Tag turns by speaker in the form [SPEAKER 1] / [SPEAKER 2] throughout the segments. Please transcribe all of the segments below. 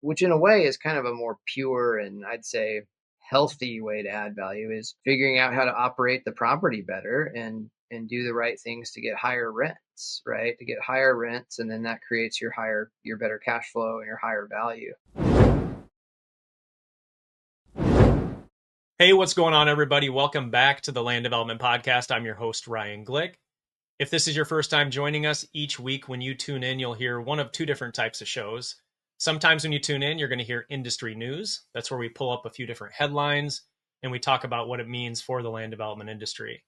[SPEAKER 1] which in a way is kind of a more pure and I'd say healthy way to add value, is figuring out how to operate the property better and do the right things to get higher rents, right? To get higher rents, and then that creates your better cash flow and your higher value.
[SPEAKER 2] Hey, what's going on, everybody? Welcome back to the Land Development Podcast. I'm your host, Ryan Glick. If this is your first time joining us, each week when you tune in, you'll hear one of two different types of shows. Sometimes when you tune in, you're going to hear industry news. That's where we pull up a few different headlines and we talk about what it means for the land development industry.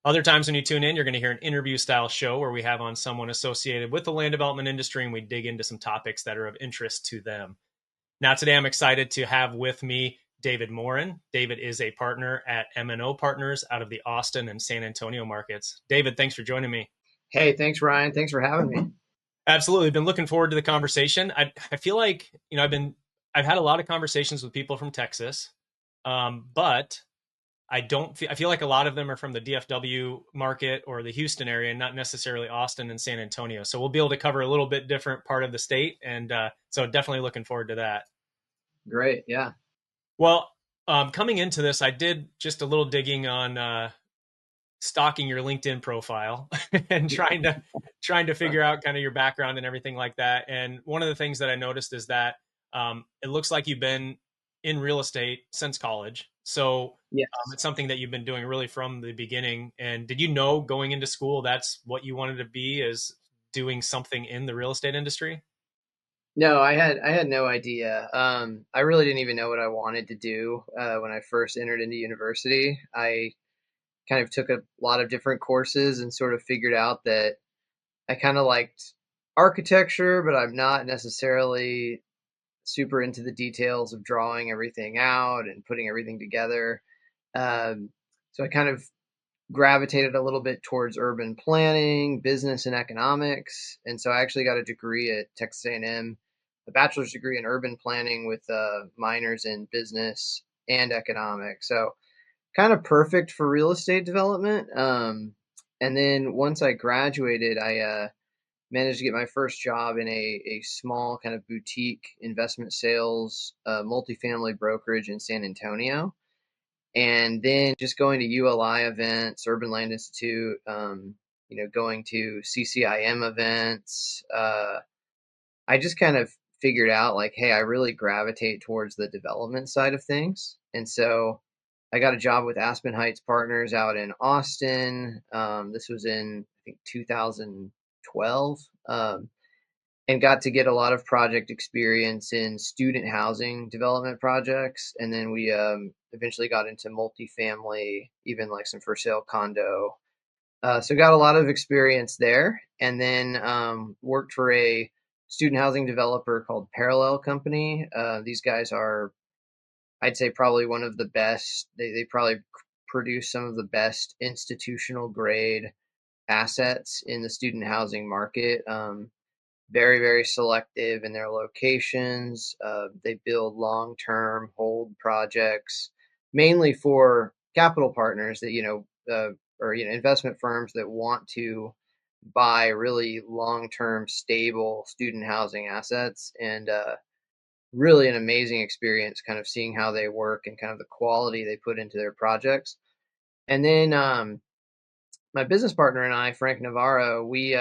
[SPEAKER 2] Other times when you tune in, you're going to hear an interview style show where we have on someone associated with the land development industry and we dig into some topics that are of interest to them. Now, today I'm excited to have with me David Morin. David is a partner at MNO Partners out of the Austin and San Antonio markets. David, thanks for joining me.
[SPEAKER 1] Hey, thanks, Ryan. Thanks for having me.
[SPEAKER 2] Absolutely. Been looking forward to the conversation. I feel like, I've had a lot of conversations with people from Texas, but I feel like a lot of them are from the DFW market or the Houston area, not necessarily Austin and San Antonio. So we'll be able to cover a little bit different part of the state. And so definitely looking forward to that.
[SPEAKER 1] Great. Yeah.
[SPEAKER 2] Well, coming into this, I did just a little digging on stalking your LinkedIn profile and trying to figure out kind of your background and everything like that. And one of the things that I noticed is that it looks like you've been in real estate since college. So
[SPEAKER 1] Yes.
[SPEAKER 2] it's something that you've been doing really from the beginning. And did you know going into school that's what you wanted to be, is doing something in the real estate industry?
[SPEAKER 1] No, I had no idea. I really didn't even know what I wanted to do when I first entered into university. I kind of took a lot of different courses and sort of figured out that I kind of liked architecture, but I'm not necessarily super into the details of drawing everything out and putting everything together. So I kind of gravitated a little bit towards urban planning, business, and economics. And so I actually got a degree at Texas A&M, a bachelor's degree in urban planning with minors in business and economics. So kind of perfect for real estate development. And then once I graduated, I managed to get my first job in a small kind of boutique investment sales multifamily brokerage in San Antonio. And then just going to ULI events, Urban Land Institute, going to CCIM events. I just kind of figured out like, hey, I really gravitate towards the development side of things. And so I got a job with Aspen Heights Partners out in Austin. This was in, I think, 2012. And got to get a lot of project experience in student housing development projects. And then we eventually got into multifamily, even like some for sale condo. So got a lot of experience there, and then worked for a student housing developer called Parallel Company. These guys are, I'd say, probably one of the best. They probably produce some of the best institutional grade assets in the student housing market. Very, very selective in their locations. They build long term hold projects, mainly for capital partners that, or, investment firms that want to buy really long term, stable student housing assets. And really an amazing experience kind of seeing how they work and kind of the quality they put into their projects. And then my business partner and I, Frank Navarro, we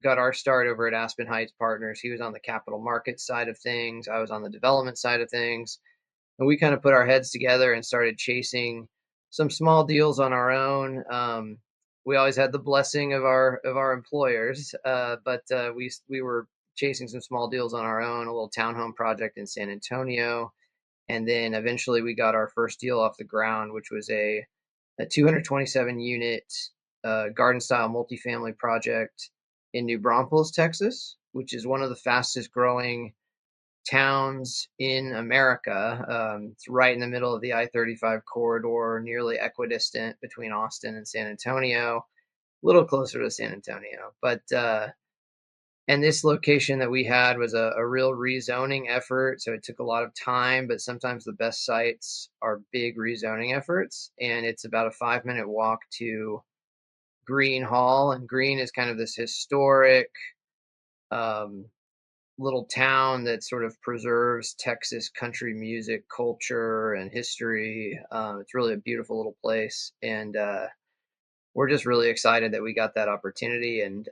[SPEAKER 1] got our start over at Aspen Heights Partners. He was on the capital markets side of things. I was on the development side of things. And we kind of put our heads together and started chasing some small deals on our own. We always had the blessing of our employers, but we were chasing some small deals on our own. A little townhome project in San Antonio, and then eventually we got our first deal off the ground, which was a 227 unit garden style multifamily project in New Braunfels, Texas, which is one of the fastest growing towns in America. It's right in the middle of the I-35 corridor, nearly equidistant between Austin and San Antonio, a little closer to San Antonio. But and this location that we had was a real rezoning effort. So it took a lot of time, but sometimes the best sites are big rezoning efforts. And it's about a 5-minute walk to Green Hall. And Green is kind of this historic, um, little town that sort of preserves Texas country music culture and history. It's really a beautiful little place, and we're just really excited that we got that opportunity. And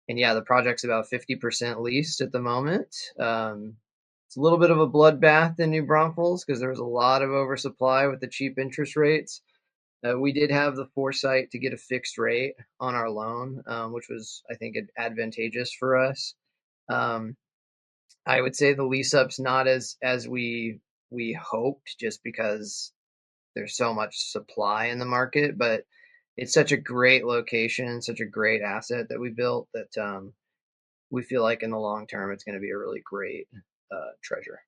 [SPEAKER 1] yeah, the project's about 50% leased at the moment. It's a little bit of a bloodbath in New Braunfels because there was a lot of oversupply with the cheap interest rates. We did have the foresight to get a fixed rate on our loan, which was, I think, advantageous for us. Um, I would say the lease up's not as we hoped, just because there's so much supply in the market, but it's such a great location, such a great asset that we built that we feel like in the long term it's going to be a really great treasure.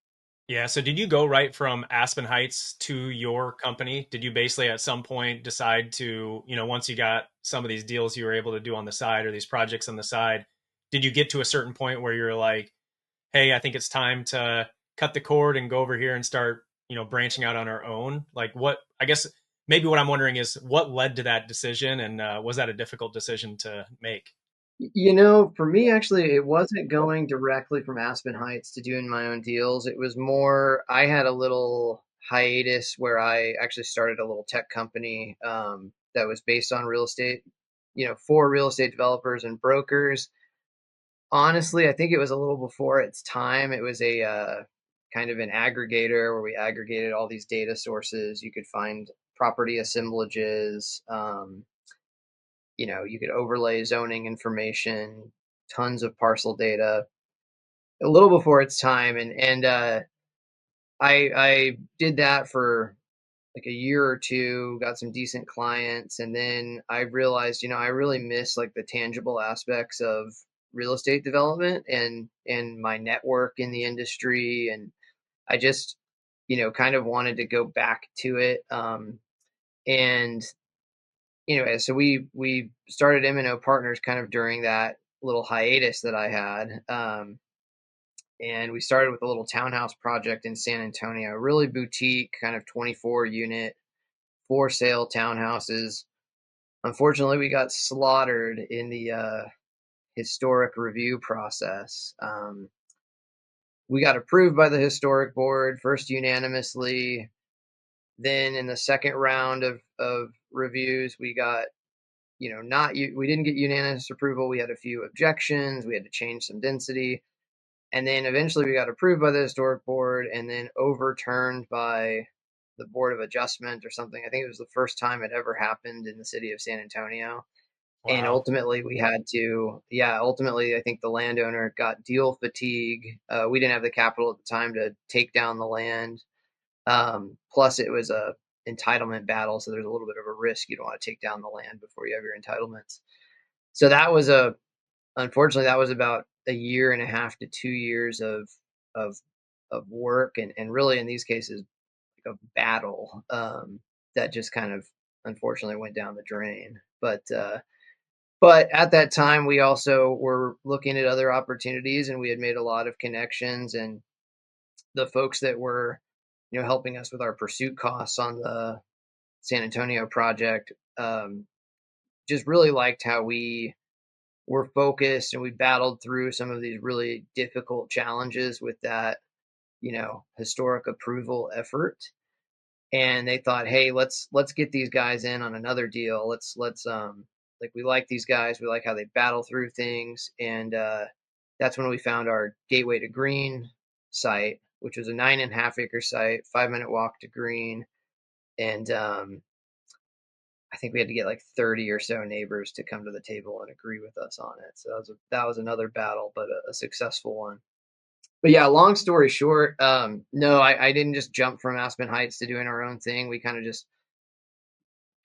[SPEAKER 2] Yeah. So did you go right from Aspen Heights to your company? Did you basically at some point decide to, once you got some of these deals you were able to do on the side or these projects on the side, did you get to a certain point where you're like, hey, I think it's time to cut the cord and go over here and start, branching out on our own? Like what, I guess maybe what I'm wondering is what led to that decision, and was that a difficult decision to make?
[SPEAKER 1] For me, actually, it wasn't going directly from Aspen Heights to doing my own deals. It was more, I had a little hiatus where I actually started a little tech company that was based on real estate, for real estate developers and brokers. Honestly, I think it was a little before its time. It was a kind of an aggregator where we aggregated all these data sources. You could find property assemblages. You could overlay zoning information, tons of parcel data. A little before its time, and I did that for like a year or two, got some decent clients, and then I realized, I really miss like the tangible aspects of real estate development and my network in the industry, and I just, kind of wanted to go back to it. And anyway, so we started MNO Partners kind of during that little hiatus that I had. And we started with a little townhouse project in San Antonio, really boutique, kind of 24 unit, for sale townhouses. Unfortunately, we got slaughtered in the historic review process. We got approved by the historic board, first unanimously. Then in the second round of reviews, we got, not, we didn't get unanimous approval. We had a few objections. We had to change some density. And then eventually we got approved by the historic board and then overturned by the Board of Adjustment or something. I think it was the first time it ever happened in the city of San Antonio. And
[SPEAKER 2] Wow.
[SPEAKER 1] ultimately we had to, yeah, ultimately I think the landowner got deal fatigue. We didn't have the capital at the time to take down the land. Plus it was a entitlement battle. So there's a little bit of a risk. You don't want to take down the land before you have your entitlements. So unfortunately, that was about a year and a half to 2 years of of work, and really in these cases like a battle that just kind of unfortunately went down the drain. But at that time, we also were looking at other opportunities, and we had made a lot of connections, and the folks that were helping us with our pursuit costs on the San Antonio project just really liked how we're focused and we battled through some of these really difficult challenges with that, historic approval effort. And they thought, hey, let's get these guys in on another deal. Let's like, we like these guys. We like how they battle through things. And that's when we found our Gateway to Green site, which was a 9.5 acre site, 5 minute walk to Green. And I think we had to get like 30 or so neighbors to come to the table and agree with us on it. So that was another battle, but a successful one. But yeah, long story short, no, I didn't just jump from Aspen Heights to doing our own thing. We kind of just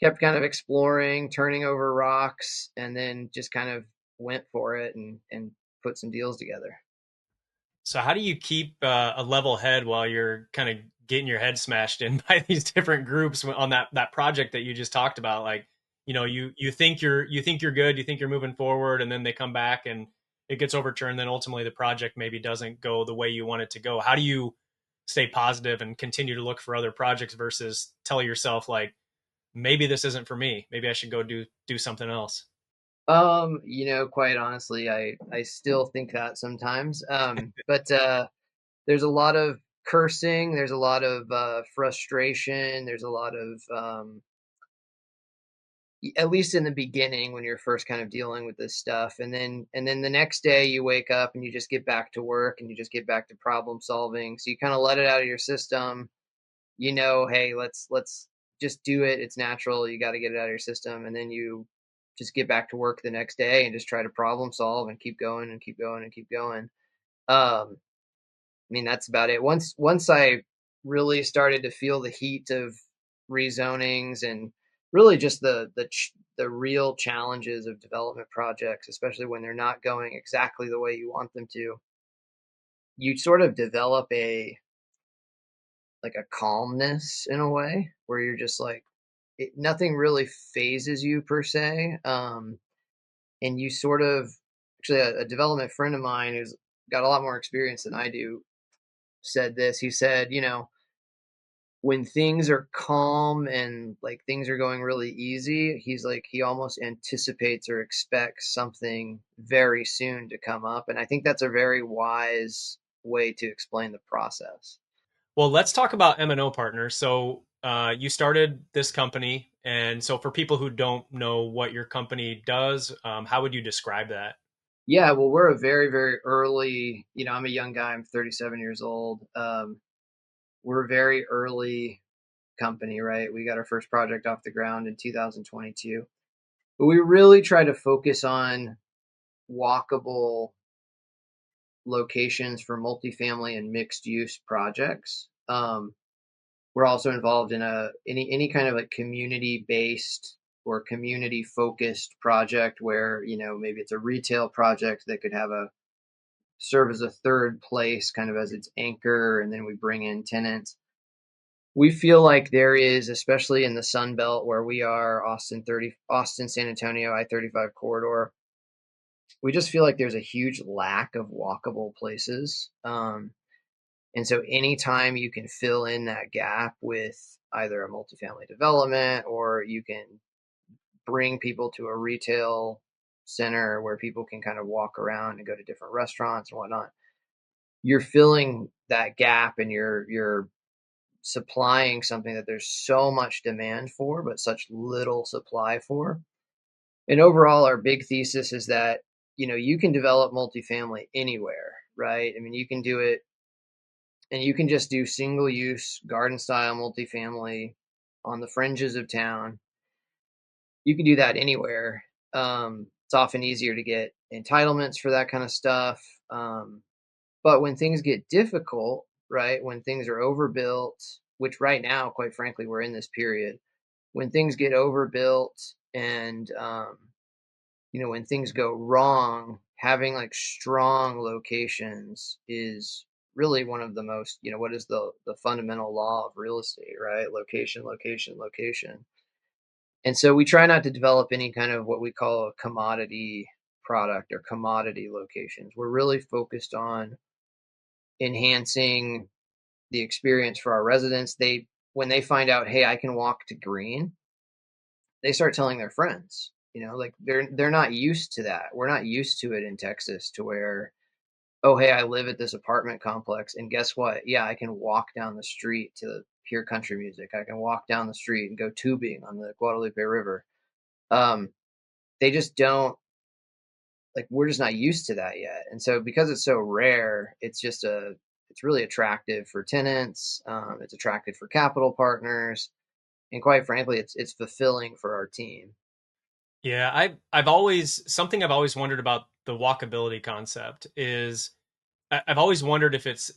[SPEAKER 1] kept kind of exploring, turning over rocks, and then just kind of went for it and put some deals together.
[SPEAKER 2] So how do you keep a level head while you're kind of getting your head smashed in by these different groups on that project that you just talked about? Like, you think you're good, you think you're moving forward, and then they come back and it gets overturned. Then ultimately the project maybe doesn't go the way you want it to go. How do you stay positive and continue to look for other projects versus tell yourself like maybe this isn't for me, maybe I should go do something else?
[SPEAKER 1] Quite honestly, I still think that sometimes. But there's a lot of cursing, there's a lot of frustration, there's a lot of at least in the beginning when you're first kind of dealing with this stuff, and then the next day you wake up and you just get back to work and you just get back to problem solving. So you kind of let it out of your system. Hey, let's just do it. It's natural. You got to get it out of your system, and then you just get back to work the next day and just try to problem solve and keep going and keep going and keep going. I mean, that's about it. Once I really started to feel the heat of rezonings and really just the real challenges of development projects, especially when they're not going exactly the way you want them to, you sort of develop a calmness in a way where you're just like nothing really phases you per se. And you sort of actually a development friend of mine who's got a lot more experience than I do said this. He said, when things are calm and like things are going really easy, he's like, he almost anticipates or expects something very soon to come up. And I think that's a very wise way to explain the process.
[SPEAKER 2] Well, let's talk about M&O Partners. So you started this company. And so for people who don't know what your company does, how would you describe that?
[SPEAKER 1] Yeah, well, we're a very, very early, I'm a young guy, I'm 37 years old. We're a very early company, right? We got our first project off the ground in 2022. But we really try to focus on walkable locations for multifamily and mixed use projects. We're also involved in any kind of like community based or community focused project where maybe it's a retail project that could have a serve as a third place kind of as its anchor, and then we bring in tenants. We feel like there is, especially in the Sun Belt where we are, Austin, San Antonio, I-35 corridor. We just feel like there's a huge lack of walkable places. And so anytime you can fill in that gap with either a multifamily development, or you can bring people to a retail center where people can kind of walk around and go to different restaurants and whatnot, you're filling that gap, and you're supplying something that there's so much demand for, but such little supply for. And overall, our big thesis is that, you can develop multifamily anywhere, right? I mean, you can do it and you can just do single use garden style multifamily on the fringes of town. You can do that anywhere. It's often easier to get entitlements for that kind of stuff. But when things get difficult, right, when things are overbuilt, which right now, quite frankly, we're in this period, when things get overbuilt and, when things go wrong, having like strong locations is really one of the most, what is the fundamental law of real estate, right? Location, location, location. And so we try not to develop any kind of what we call a commodity product or commodity locations. We're really focused on enhancing the experience for our residents. When they find out, hey, I can walk to green, they start telling their friends. Like they're not used to that. We're not used to it in Texas, to where, oh, hey, I live at this apartment complex, and guess what? Yeah, I can walk down the street to hear country music. I can walk down the street and go tubing on the Guadalupe River. Um, they just don't, like, we're just not used to that yet. And so because it's so rare, it's really attractive for tenants. It's attractive for capital partners, and quite frankly, it's fulfilling for our team.
[SPEAKER 2] Yeah, I've always wondered about the walkability concept is I've always wondered if it's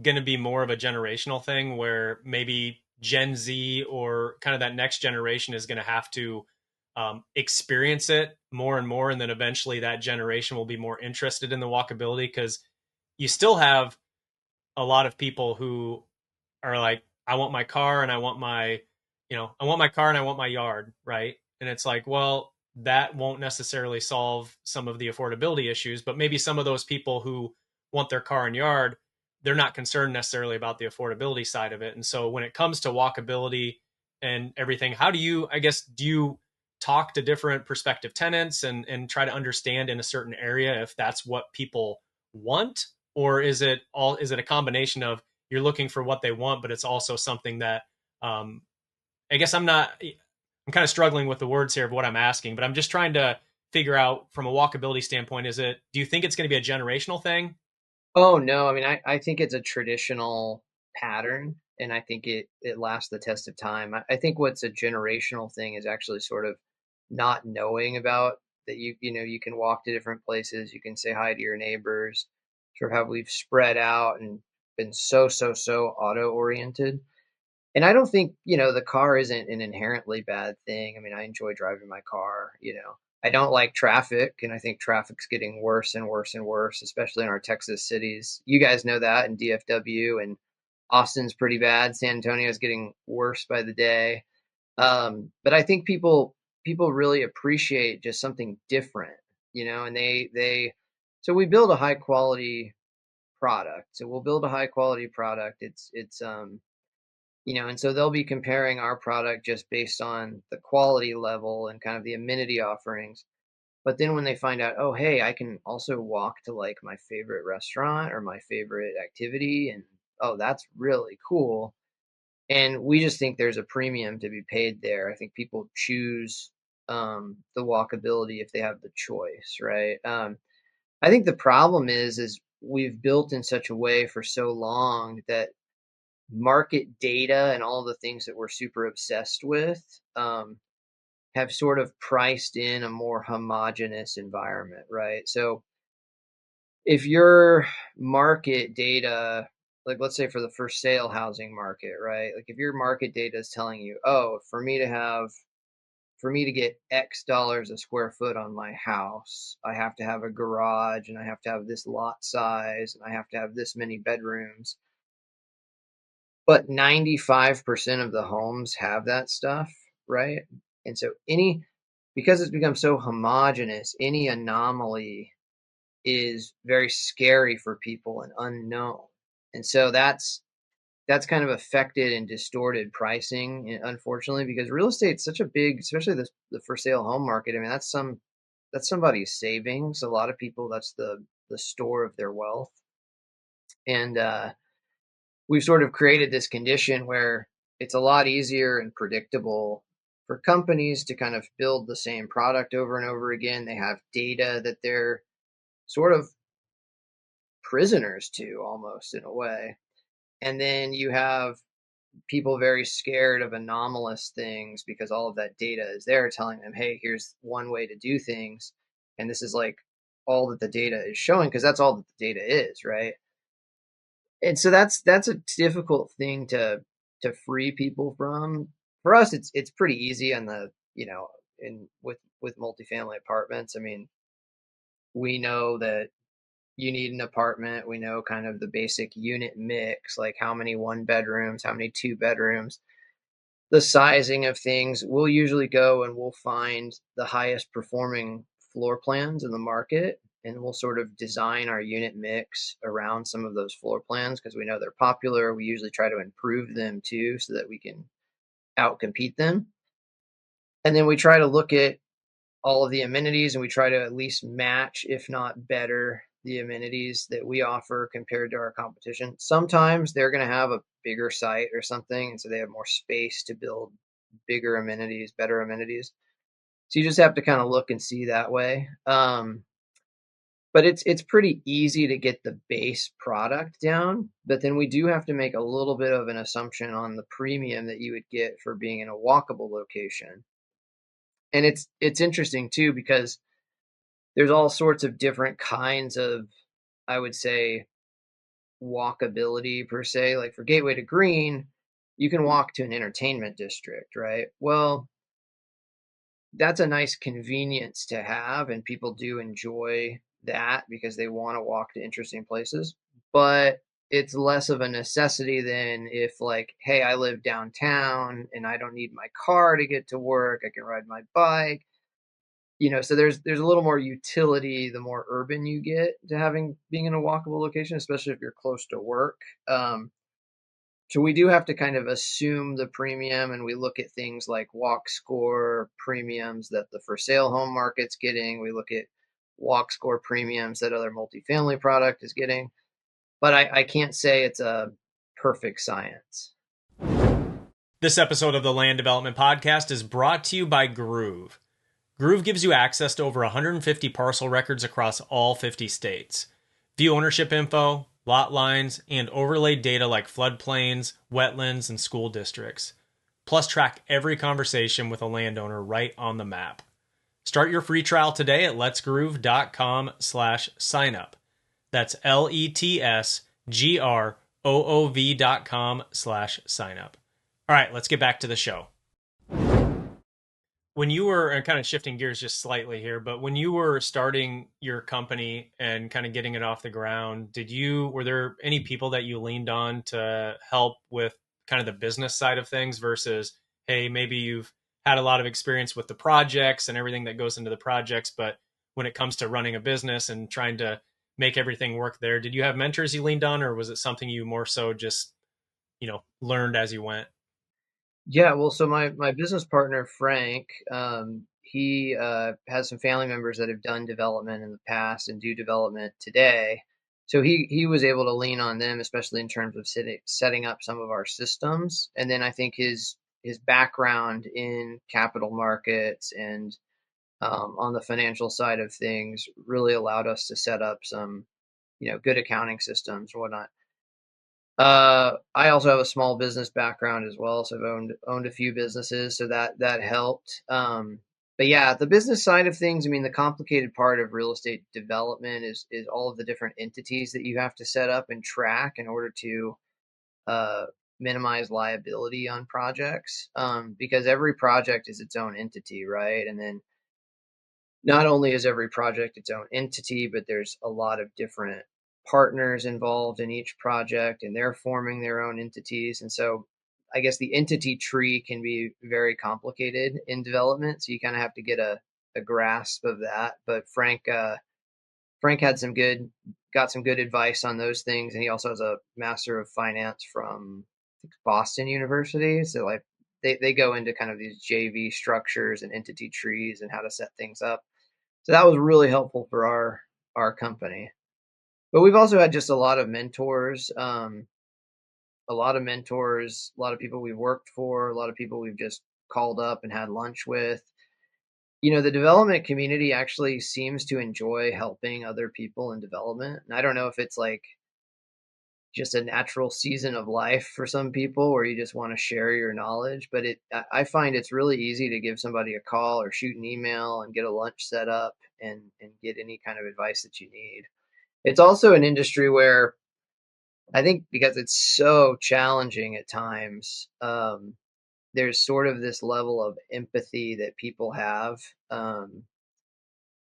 [SPEAKER 2] going to be more of a generational thing where maybe Gen Z or kind of that next generation is going to have to experience it more and more, and then eventually that generation will be more interested in the walkability because you still have a lot of people who are like, I want my car and I want my, I want my car and I want my yard, right? And it's like, well, that won't necessarily solve some of the affordability issues, but maybe some of those people who want their car and yard, they're not concerned necessarily about the affordability side of it. And so when it comes to walkability and everything, how do you, I guess, do you talk to different prospective tenants and try to understand in a certain area if that's what people want, or is it a combination of you're looking for what they want, but it's also something that I guess I'm kind of struggling with the words here of what I'm asking, but I'm just trying to figure out from a walkability standpoint, do you think it's going to be a generational thing?
[SPEAKER 1] Oh no, I mean I think it's a traditional pattern and I think it lasts the test of time. I think what's a generational thing is actually sort of not knowing about that you can walk to different places, you can say hi to your neighbors, sort of how we've spread out and been so auto oriented. And I don't think, the car isn't an inherently bad thing. I mean, I enjoy driving my car. I don't like traffic, and I think traffic's getting worse and worse and worse, especially in our Texas cities. You guys know that in DFW, and Austin's pretty bad. San Antonio's getting worse by the day. But I think people really appreciate just something different, and so we build a high quality product. So we'll build a high quality product. And so they'll be comparing our product just based on the quality level and kind of the amenity offerings. But then when they find out, oh, hey, I can also walk to like my favorite restaurant or my favorite activity, and oh, that's really cool. And we just think there's a premium to be paid there. I think people choose the walkability if they have the choice, right? I think the problem is we've built in such a way for so long that market data and all the things that we're super obsessed with have sort of priced in a more homogenous environment, right? So if your market data, like let's say for the for sale housing market, right? Like if your market data is telling you, oh, for me to get X dollars a square foot on my house, I have to have a garage and I have to have this lot size and I have to have this many bedrooms. But 95% of the homes have that stuff, right? And so because it's become so homogenous, any anomaly is very scary for people and unknown. And so that's kind of affected and distorted pricing, unfortunately, because real estate's such a big, especially the for sale home market. I mean, that's somebody's savings. A lot of people, that's the store of their wealth. And we've sort of created this condition where it's a lot easier and predictable for companies to kind of build the same product over and over again. They have data that they're sort of prisoners to almost in a way. And then you have people very scared of anomalous things because all of that data is there telling them, hey, here's one way to do things. And this is like all that the data is showing because that's all that the data is, right? And so that's a difficult thing to free people from. For us, it's pretty easy on the in with multifamily apartments. I mean, we know that you need an apartment. We know kind of the basic unit mix, like how many one bedrooms, how many two bedrooms, the sizing of things. We'll usually go and we'll find the highest performing floor plans in the market and we'll sort of design our unit mix around some of those floor plans because we know they're popular. We usually try to improve them too so that we can outcompete them. And then we try to look at all of the amenities and we try to at least match, if not better, the amenities that we offer compared to our competition. Sometimes they're going to have a bigger site or something, and so they have more space to build bigger amenities, better amenities. So you just have to kind of look and see that way. But it's pretty easy to get the base product down, but then we do have to make a little bit of an assumption on the premium that you would get for being in a walkable location. And it's interesting too because there's all sorts of different kinds of, I would say, walkability per se. Like for Gateway to Green, you can walk to an entertainment district, right? Well, that's a nice convenience to have, and people do enjoy that because they want to walk to interesting places. But it's less of a necessity than if, like, hey, I live downtown and I don't need my car to get to work. I can ride my bike. So there's a little more utility the more urban you get to being in a walkable location, especially if you're close to work. So we do have to kind of assume the premium, and we look at things like walk score premiums that the for sale home market's getting. We look at walk score premiums that other multifamily product is getting. But I can't say it's a perfect science.
[SPEAKER 2] This episode of the Land Development Podcast is brought to you by Groove. Groove gives you access to over 150 parcel records across all 50 states. View ownership info, lot lines, and overlaid data like floodplains, wetlands, and school districts. Plus, track every conversation with a landowner right on the map. Start your free trial today at letsgroove.com/signup. That's letsgroov.com/signup. All right, let's get back to the show. When you were, and kind of shifting gears just slightly here, but when you were starting your company and kind of getting it off the ground, were there any people that you leaned on to help with kind of the business side of things versus, hey, maybe you've had a lot of experience with the projects and everything that goes into the projects, but when it comes to running a business and trying to make everything work there, did you have mentors you leaned on, or was it something you more so just, learned as you went?
[SPEAKER 1] Yeah, well, so my business partner Frank, he has some family members that have done development in the past and do development today. So he was able to lean on them, especially in terms of setting up some of our systems. And then I think his background in capital markets and on the financial side of things really allowed us to set up some, good accounting systems and whatnot. I also have a small business background as well, so I've owned a few businesses, so that helped. But yeah, the business side of things, I mean, the complicated part of real estate development is all of the different entities that you have to set up and track in order to uh, minimize liability on projects. Because every project is its own entity, right? And then not only is every project its own entity, but there's a lot of different partners involved in each project and they're forming their own entities. And so I guess the entity tree can be very complicated in development. So you kind of have to get a grasp of that. But Frank got some good advice on those things. And he also has a master of finance from Boston University. So like they go into kind of these JV structures and entity trees and how to set things up. So that was really helpful for our company. But we've also had just a lot of mentors, a lot of people we've worked for, a lot of people we've just called up and had lunch with. The development community actually seems to enjoy helping other people in development. And I don't know if it's like just a natural season of life for some people where you just want to share your knowledge, but I find it's really easy to give somebody a call or shoot an email and get a lunch set up and get any kind of advice that you need. It's also an industry where I think because it's so challenging at times, there's sort of this level of empathy that people have.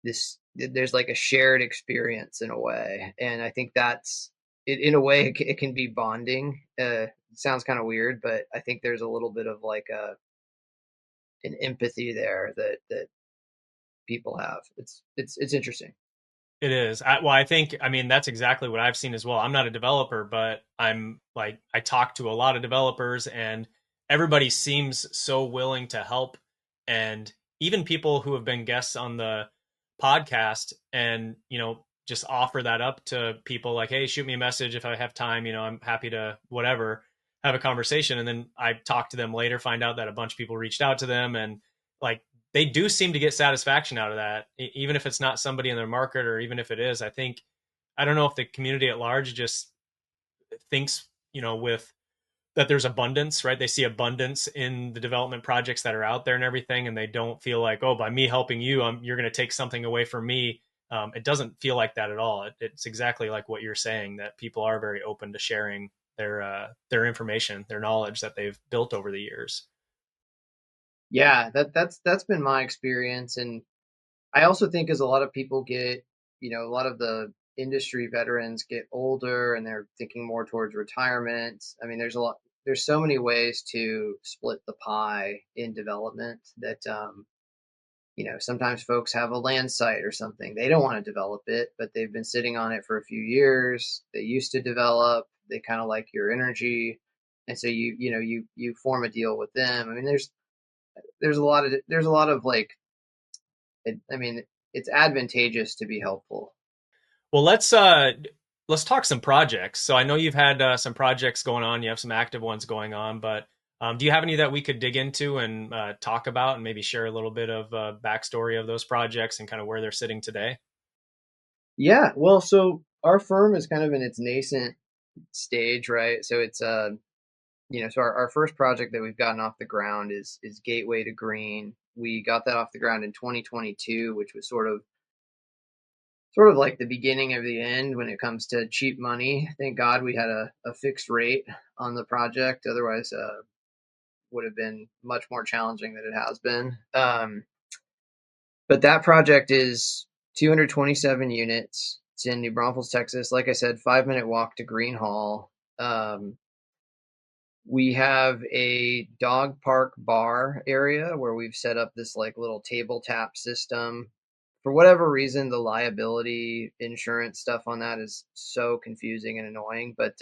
[SPEAKER 1] There's like a shared experience in a way, and I think that's it. In a way, it can be bonding. It sounds kind of weird, but I think there's a little bit of like an empathy there that people have. It's interesting.
[SPEAKER 2] It is. I think, I mean, that's exactly what I've seen as well. I'm not a developer, but I talk to a lot of developers and everybody seems so willing to help. And even people who have been guests on the podcast and, just offer that up to people like, hey, shoot me a message if I have time, I'm happy to whatever, have a conversation. And then I talk to them later, find out that a bunch of people reached out to them and like they do seem to get satisfaction out of that, even if it's not somebody in their market or even if it is. I don't know if the community at large just thinks, with that there's abundance, right? They see abundance in the development projects that are out there and everything, and they don't feel like, oh, by me helping you, you're going to take something away from me. It doesn't feel like that at all. It's exactly like what you're saying, that people are very open to sharing their information, their knowledge that they've built over the years.
[SPEAKER 1] Yeah, that's been my experience, and I also think as a lot of people get, a lot of the industry veterans get older and they're thinking more towards retirement. I mean, there's so many ways to split the pie in development that, sometimes folks have a land site or something. They don't want to develop it, but they've been sitting on it for a few years. They used to develop, they kind of like your energy. and so you form a deal with them. I mean, there's a lot of like, I mean, it's advantageous to be helpful.
[SPEAKER 2] Well, let's talk some projects. So I know you've had some projects going on. You have some active ones going on, but do you have any that we could dig into and talk about, and maybe share a little bit of backstory of those projects and kind of where they're sitting today?
[SPEAKER 1] Yeah, well, so our firm is kind of in its nascent stage, right? So it's so our first project that we've gotten off the ground is Gateway to Green. We got that off the ground in 2022, which was sort of like the beginning of the end when it comes to cheap money. Thank God we had a fixed rate on the project. Otherwise, would have been much more challenging than it has been. But that project is 227 units. It's in New Braunfels, Texas. Like I said, 5 minute walk to Green Hall. Um, we have a dog park bar area where we've set up this like little table tap system. For whatever reason, the liability insurance stuff on that is so confusing and annoying. But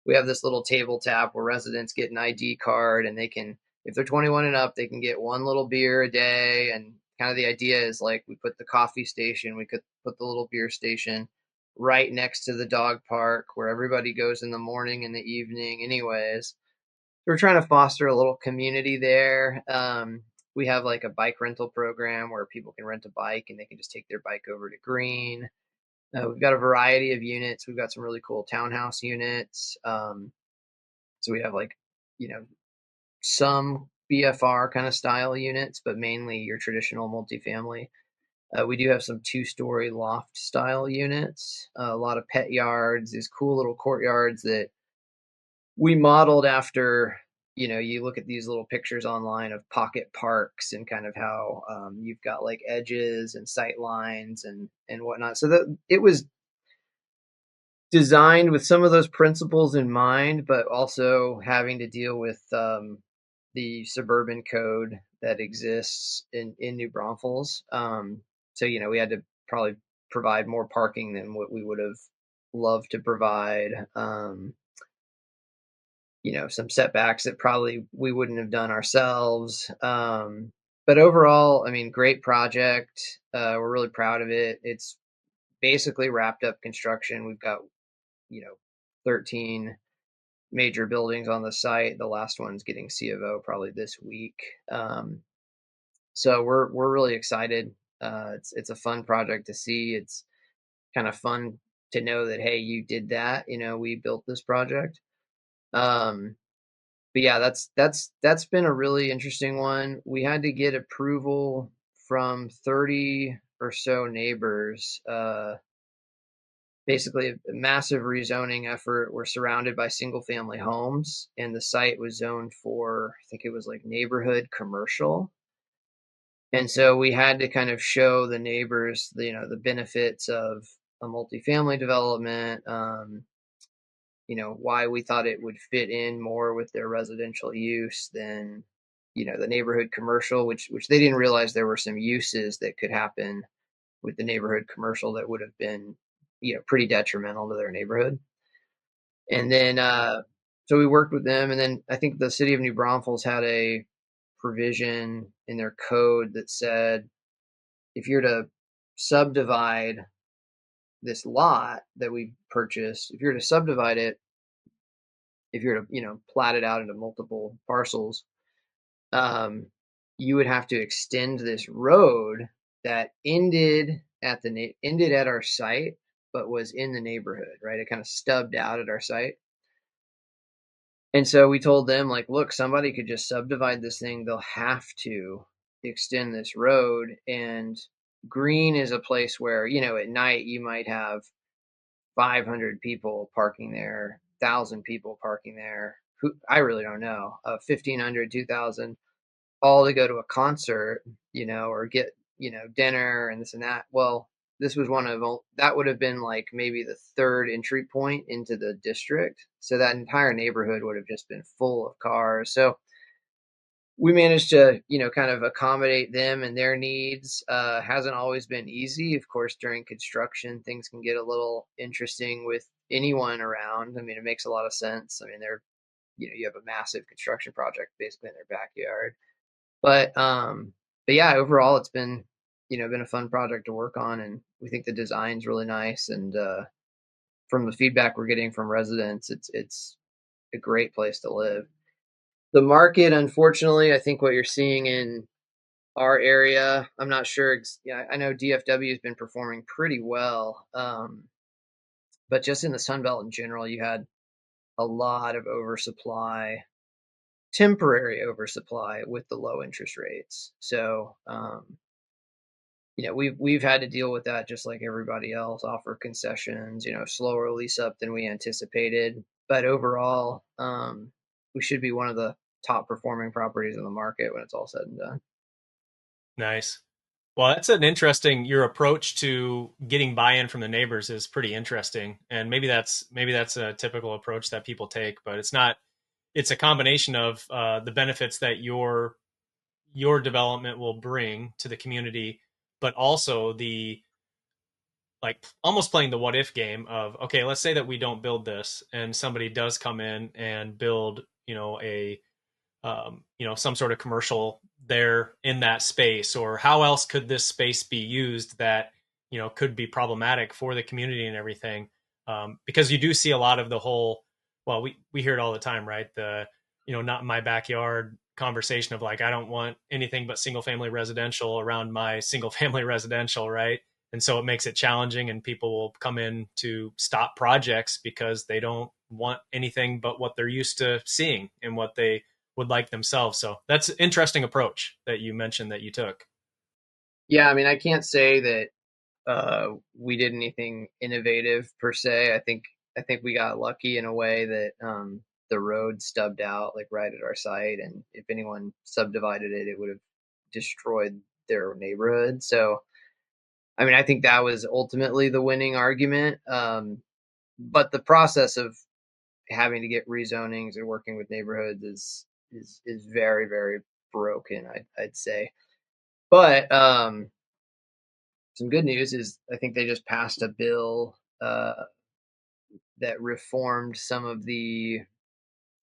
[SPEAKER 1] we have this little table tap where residents get an ID card, and they can, if they're 21 and up, they can get one little beer a day. And kind of the idea is like we put the coffee station, we could put the little beer station right next to the dog park where everybody goes in the morning and the evening, anyways. We're trying to foster a little community there. We have like a bike rental program where people can rent a bike and they can just take their bike over to Green. We've got a variety of units. We've got some really cool townhouse units. So we have like, you know, some BFR kind of style units, but mainly your traditional multifamily. We do have some 2-story loft style units, a lot of pet yards, these cool little courtyards that we modeled after. You look at these little pictures online of pocket parks and kind of how you've got like edges and sight lines and whatnot. So that it was designed with some of those principles in mind, but also having to deal with the suburban code that exists in New Braunfels. So we had to probably provide more parking than what we would have loved to provide. Some setbacks that probably we wouldn't have done ourselves. But overall, I mean, great project. We're really proud of it. It's basically wrapped up construction. We've got 13 major buildings on the site. The last one's getting C of O probably this week. So we're really excited. It's a fun project to see. It's kind of fun to know that, hey, you did that. We built this project. But yeah, that's been a really interesting one. We had to get approval from 30 or so neighbors. Basically a massive rezoning effort. We're surrounded by single family homes, and the site was zoned for, I think it was like neighborhood commercial. And so we had to kind of show the neighbors, the benefits of a multifamily development, why we thought it would fit in more with their residential use than, the neighborhood commercial, which they didn't realize there were some uses that could happen with the neighborhood commercial that would have been, pretty detrimental to their neighborhood. And then, so we worked with them, and then I think the city of New Braunfels had a provision in their code that said if you're to subdivide this lot that we purchased, if you're to subdivide it, if you're to plat it out into multiple parcels, you would have to extend this road that ended at our site, but was in the neighborhood, right? It kind of stubbed out at our site. And so we told them, like, look, somebody could just subdivide this thing. They'll have to extend this road. And Green is a place where, at night you might have 500 people parking there, 1,000 people parking there. Who I really don't know, 1,500, 2,000, all to go to a concert, or get, dinner and this and that. Well, this was that would have been like maybe the third entry point into the district. So that entire neighborhood would have just been full of cars. So we managed to, kind of accommodate them and their needs. Hasn't always been easy. Of course, during construction, things can get a little interesting with anyone around. I mean, it makes a lot of sense. I mean, you have a massive construction project basically in their backyard. But but yeah, overall it's been been a fun project to work on, and we think the design's really nice. And from the feedback we're getting from residents, it's a great place to live. The market, unfortunately, I think what you're seeing in our area, I'm not sure. Yeah, I know DFW has been performing pretty well, but just in the Sun Belt in general, you had a lot of oversupply, temporary oversupply with the low interest rates. So, we've had to deal with that just like everybody else, offer concessions, slower lease up than we anticipated. But overall, we should be one of the top performing properties in the market when it's all said and done.
[SPEAKER 2] Nice. Well, that's an interesting, your approach to getting buy-in from the neighbors is pretty interesting. And maybe that's a typical approach that people take, but it's not, it's a combination of the benefits that your development will bring to the community, but also the like almost playing the what if game of, okay, let's say that we don't build this and somebody does come in and build, a some sort of commercial there in that space, or how else could this space be used that could be problematic for the community and everything, because you do see a lot of the whole, well, we hear it all the time, right? The not in my backyard conversation of like, I don't want anything but single family residential around my single family residential, right? And so it makes it challenging, and people will come in to stop projects because they don't want anything but what they're used to seeing and what they would like themselves. So that's an interesting approach that you mentioned that you took.
[SPEAKER 1] Yeah, I mean, I can't say that we did anything innovative per se. I think we got lucky in a way that the road stubbed out like right at our site, and if anyone subdivided it, it would have destroyed their neighborhood. So, I mean, I think that was ultimately the winning argument. But the process of having to get rezonings and working with neighborhoods is very very broken. I'd say, but some good news is I think they just passed a bill that reformed some of the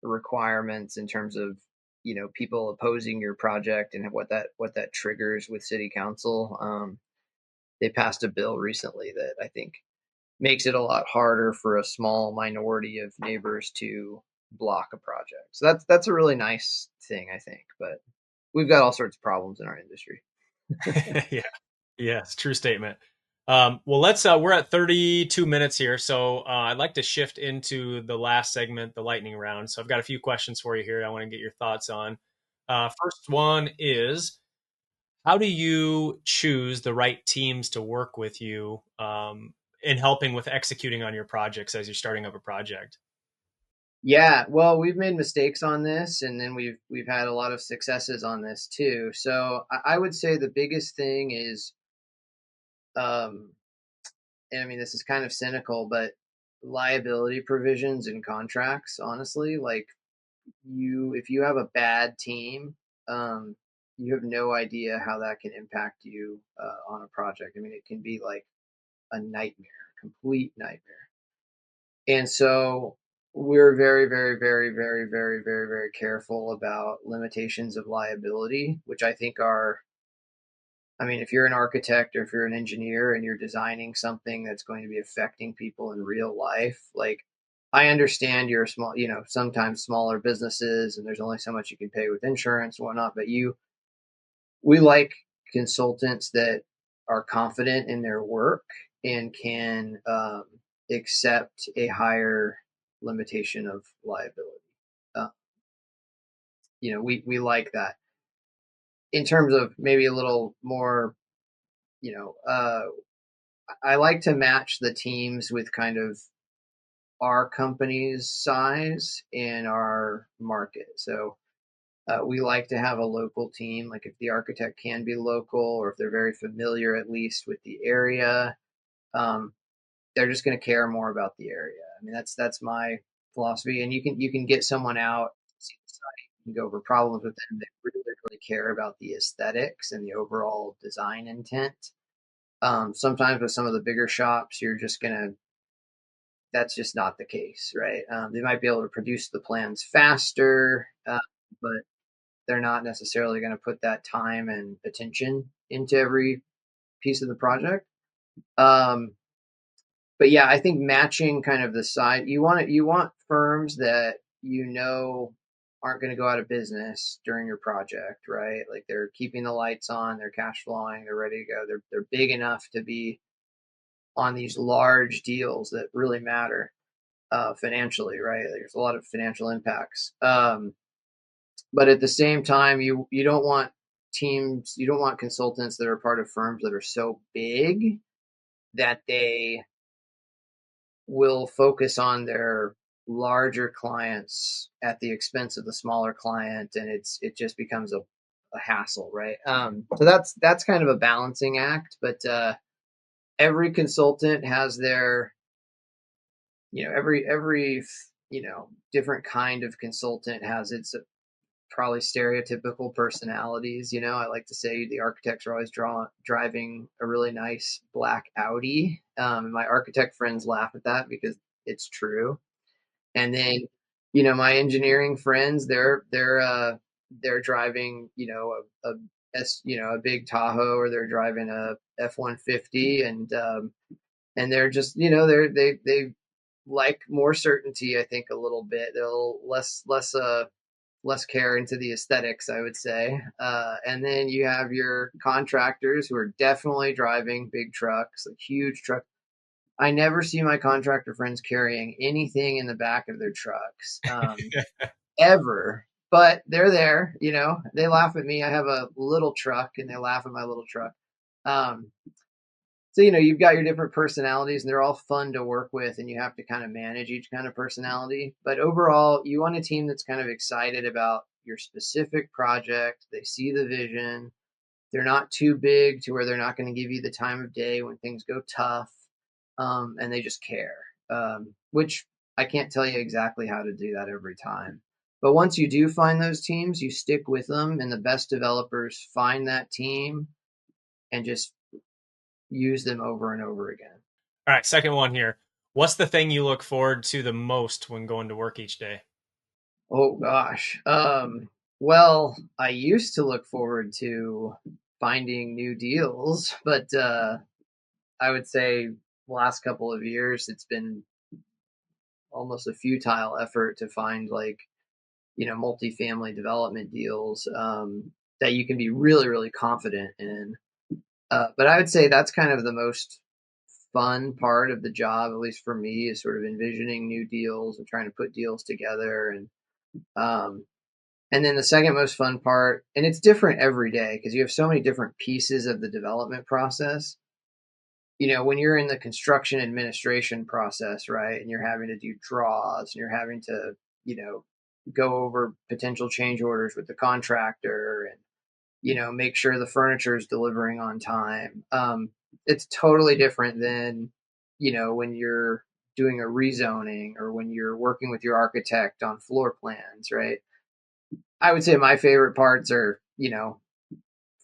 [SPEAKER 1] requirements in terms of people opposing your project and what that triggers with city council. They passed a bill recently that I think makes it a lot harder for a small minority of neighbors to block a project. So that's a really nice thing, I think. But we've got all sorts of problems in our industry.
[SPEAKER 2] Yeah. Yes, true statement. Well, we're at 32 minutes here. So I'd like to shift into the last segment, the lightning round. So I've got a few questions for you here I want to get your thoughts on. First one is, how do you choose the right teams to work with you in helping with executing on your projects as you're starting up a project?
[SPEAKER 1] Yeah, well, we've made mistakes on this, and then we've had a lot of successes on this too. So I would say the biggest thing is, um, and I mean this is kind of cynical, but liability provisions in contracts. Honestly, like if you have a bad team, um, you have no idea how that can impact you on a project. I mean, it can be like a nightmare, complete nightmare. And so we're very, very, very, very, very, very, very careful about limitations of liability, which I think are, I mean, if you're an architect or if you're an engineer and you're designing something that's going to be affecting people in real life, like I understand you're a small, sometimes smaller businesses and there's only so much you can pay with insurance and whatnot, but we like consultants that are confident in their work and can accept a higher limitation of liability. Uh, we like that. In terms of maybe a little more, you know, uh, I like to match the teams with kind of our company's size and our market. So we like to have a local team, like if the architect can be local or if they're very familiar at least with the area, um, they're just going to care more about the area. I mean, that's my philosophy. And you can get someone out, see the site, you can go over problems with them. They really really care about the aesthetics and the overall design intent. Sometimes with some of the bigger shops, you're just gonna that's just not the case, right? They might be able to produce the plans faster, but they're not necessarily going to put that time and attention into every piece of the project. Um, but yeah, I think matching kind of the side you want firms that aren't going to go out of business during your project, right? Like they're keeping the lights on, they're cash flowing, they're ready to go. They're big enough to be on these large deals that really matter financially, right? There's a lot of financial impacts. But at the same time, you don't want you don't want consultants that are part of firms that are so big that they will focus on their larger clients at the expense of the smaller client, and it just becomes a hassle, right? So that's kind of a balancing act, but every consultant has their every different kind of consultant has its probably stereotypical personalities. I like to say the architects are always driving a really nice black Audi. And my architect friends laugh at that because it's true. And then, my engineering friends, they're driving, a big Tahoe, or they're driving a F-150, and they're just, they like more certainty, I think, a little bit. They're a little less care into the aesthetics, I would say. And then you have your contractors who are definitely driving big trucks, like huge trucks. I never see my contractor friends carrying anything in the back of their trucks, ever. But they're there, they laugh at me. I have a little truck and they laugh at my little truck. Um, so, you've got your different personalities and they're all fun to work with, and you have to kind of manage each kind of personality. But overall, you want a team that's kind of excited about your specific project. They see the vision. They're not too big to where they're not going to give you the time of day when things go tough. And they just care, which I can't tell you exactly how to do that every time. But once you do find those teams, you stick with them, and the best developers find that team and just use them over and over again.
[SPEAKER 2] All right, second one here. What's the thing you look forward to the most when going to work each day?
[SPEAKER 1] Oh gosh. Well, I used to look forward to finding new deals, but I would say the last couple of years it's been almost a futile effort to find, like, multifamily development deals that you can be really, really confident in. But I would say that's kind of the most fun part of the job, at least for me, is sort of envisioning new deals and trying to put deals together. Um, and then the second most fun part, and it's different every day because you have so many different pieces of the development process. When you're in the construction administration process, right, and you're having to do draws and you're having to, go over potential change orders with the contractor, and make sure the furniture is delivering on time. It's totally different than when you're doing a rezoning or when you're working with your architect on floor plans, right? I would say my favorite parts are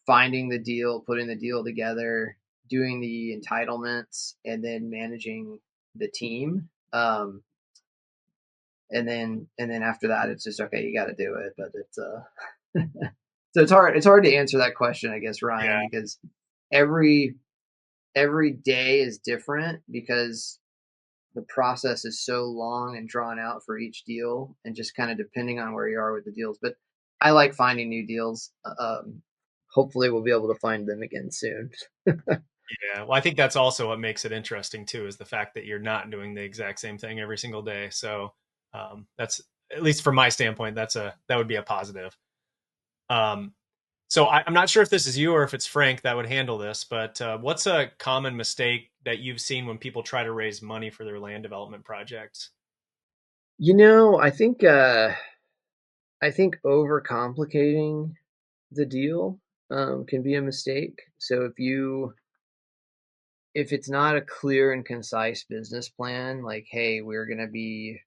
[SPEAKER 1] finding the deal, putting the deal together, doing the entitlements, and then managing the team. And then after that, it's just okay. You got to do it, but it's so it's hard. It's hard to answer that question, I guess, Ryan,
[SPEAKER 2] Yeah.
[SPEAKER 1] because every every day is different because the process is so long and drawn out for each deal, and just kind of depending on where you are with the deals. But I like finding new deals. Hopefully, we'll be able to find them again soon.
[SPEAKER 2] Yeah. Well, I think that's also what makes it interesting too, is the fact that you're not doing the exact same thing every single day. So that's, at least from my standpoint, that would be a positive. Um, so I'm not sure if this is you or if it's Frank that would handle this, but what's a common mistake that you've seen when people try to raise money for their land development projects?
[SPEAKER 1] I think overcomplicating the deal can be a mistake. So if it's not a clear and concise business plan, like, hey, we're going to be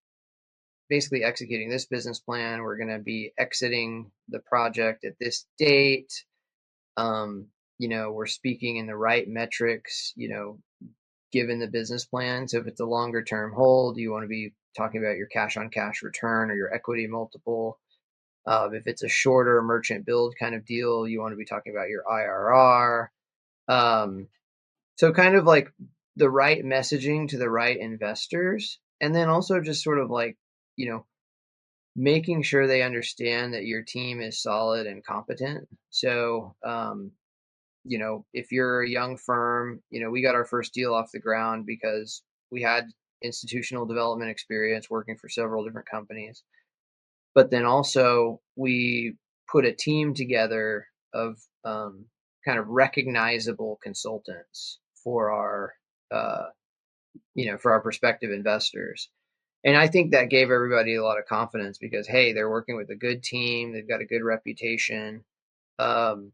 [SPEAKER 1] basically executing this business plan, we're going to be exiting the project at this date, we're speaking in the right metrics, given the business plan. So if it's a longer term hold, you want to be talking about your cash on cash return or your equity multiple. If it's a shorter merchant build kind of deal, you want to be talking about your IRR. So kind of like the right messaging to the right investors. And then also just sort of like, you know, making sure they understand that your team is solid and competent. So, if you're a young firm, we got our first deal off the ground because we had institutional development experience working for several different companies. But then also we put a team together of kind of recognizable consultants for uh, our prospective investors. And I think that gave everybody a lot of confidence because, hey, they're working with a good team, they've got a good reputation, um,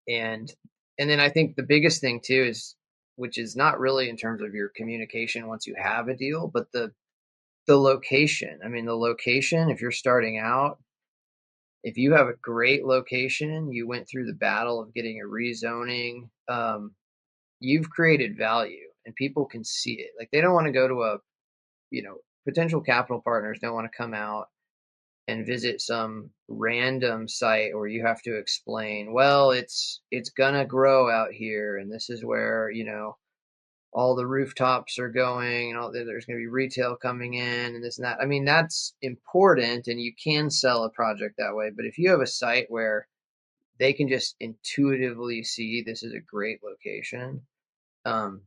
[SPEAKER 1] and and then I think the biggest thing too is, which is not really in terms of your communication once you have a deal, but the location. I mean, the location. If you're starting out, if you have a great location, you went through the battle of getting a rezoning. You've created value, and people can see it. Like they don't want to go to a potential capital partners don't want to come out and visit some random site where you have to explain, well, it's gonna grow out here, and this is where all the rooftops are going, and there's going to be retail coming in, and this and that. I mean, that's important, and you can sell a project that way. But if you have a site where they can just intuitively see this is a great location, um,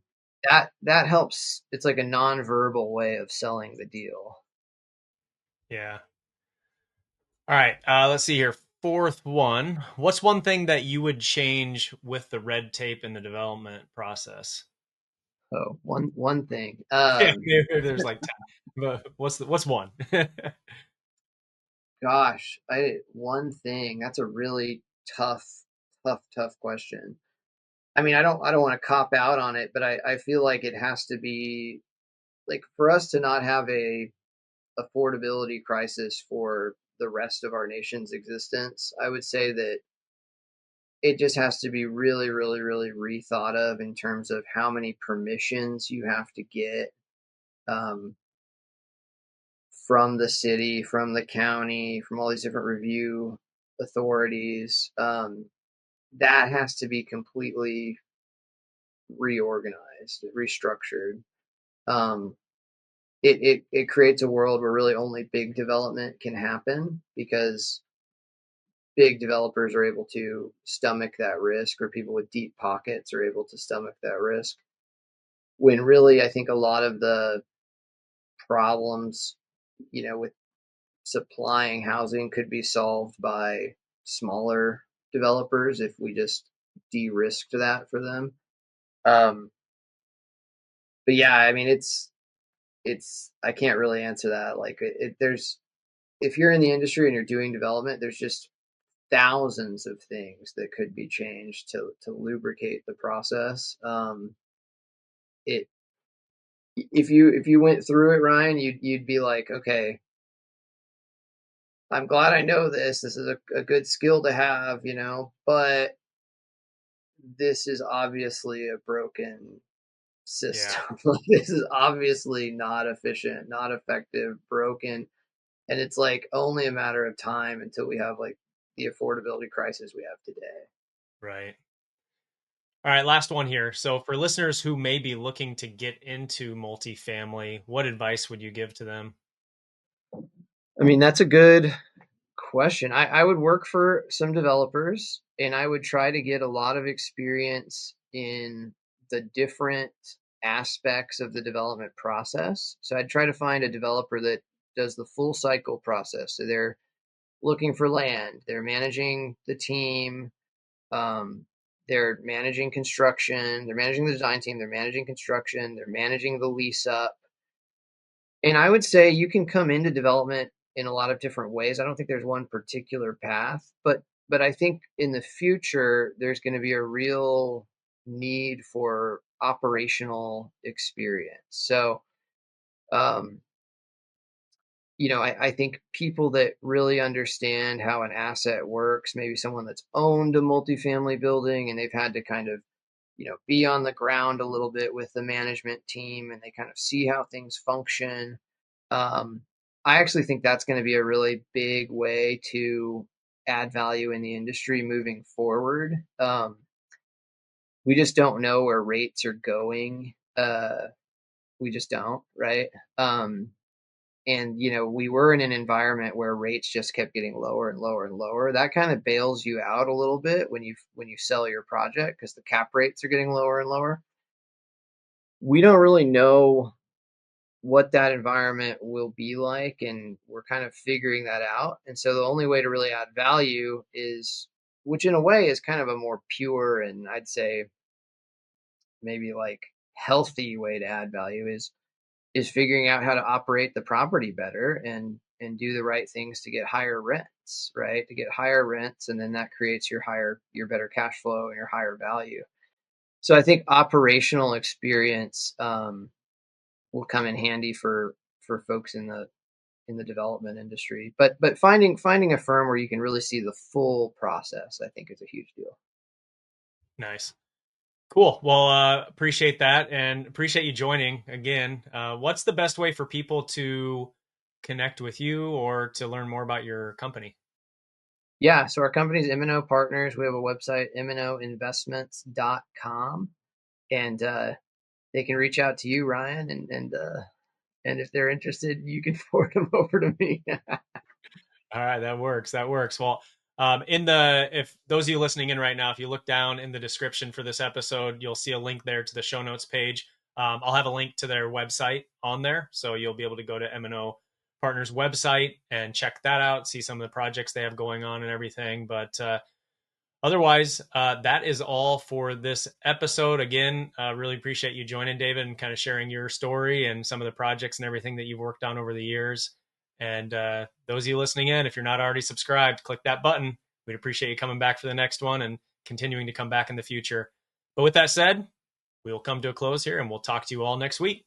[SPEAKER 1] that helps. It's like a nonverbal way of selling the deal.
[SPEAKER 2] Yeah. All right. Let's see here. Fourth one. What's one thing that you would change with the red tape in the development process?
[SPEAKER 1] Oh, one thing.
[SPEAKER 2] There's like 10. But what's one?
[SPEAKER 1] Gosh, one thing. That's a really tough, tough question. I mean, I don't want to cop out on it, but I feel like it has to be like for us to not have a affordability crisis for the rest of our nation's existence. I would say that it just has to be really, really, really rethought of in terms of how many permissions you have to get um, from the city, from the county, from all these different review authorities. That has to be completely reorganized, restructured. Um, it creates a world where really only big development can happen because big developers are able to stomach that risk, or people with deep pockets are able to stomach that risk. When really, I think a lot of the problems, with supplying housing could be solved by smaller developers if we just de-risked that for them. Um, but yeah, I mean, it's I can't really answer that. Like, there's if you're in the industry and you're doing development, there's just thousands of things that could be changed to lubricate the process. It if you went through it, Ryan, you'd be like, okay, I'm glad I know this. This is a good skill to have, but this is obviously a broken
[SPEAKER 2] Yeah.
[SPEAKER 1] system. Like, this is obviously not efficient, not effective, broken. And it's like only a matter of time until we have like the affordability crisis we have today.
[SPEAKER 2] Right. All right, last one here. So, for listeners who may be looking to get into multifamily, what advice would you give to them?
[SPEAKER 1] I mean, that's a good question. I would work for some developers and I would try to get a lot of experience in the different aspects of the development process. So I'd try to find a developer that does the full cycle process. So they're looking for land, they're managing the team, um, they're managing construction, they're managing the design team, they're managing construction, they're managing the lease up. And I would say you can come into development in a lot of different ways. I don't think there's one particular path, but I think in the future there's going to be a real need for operational experience. So, um, I think people that really understand how an asset works, maybe someone that's owned a multifamily building and they've had to kind of be on the ground a little bit with the management team and they kind of see how things function. Um, I actually think that's going to be a really big way to add value in the industry moving forward. We just don't know where rates are going. We just don't, right? And we were in an environment where rates just kept getting lower and lower and lower. That kind of bails you out a little bit when you sell your project because the cap rates are getting lower and lower. We don't really know what that environment will be like, and we're kind of figuring that out. And so the only way to really add value is, which in a way is kind of a more pure and I'd say maybe like healthy way to add value, is figuring out how to operate the property better and do the right things to get higher rents, right? To get higher rents, and then that creates your better cash flow and your higher value. So I think operational experience will come in handy for folks in the development industry. But finding a firm where you can really see the full process, I think, is a huge deal.
[SPEAKER 2] Nice. Cool. Well, appreciate that and appreciate you joining again. What's the best way for people to connect with you or to learn more about your company?
[SPEAKER 1] Yeah, so our company is MNO Partners. We have a website, mnoinvestments.com, and they can reach out to you, Ryan, and if they're interested, you can forward them over to me.
[SPEAKER 2] All right, that works. That works. Well, if those of you listening in right now, if you look down in the description for this episode, you'll see a link there to the show notes page. I'll have a link to their website on there, so you'll be able to go to MNO Partners website and check that out, see some of the projects they have going on and everything. But otherwise, that is all for this episode. Again, really appreciate you joining, David, and kind of sharing your story and some of the projects and everything that you've worked on over the years. And those of you listening in, if you're not already subscribed, click that button. We'd appreciate you coming back for the next one and continuing to come back in the future. But with that said, we will come to a close here and we'll talk to you all next week.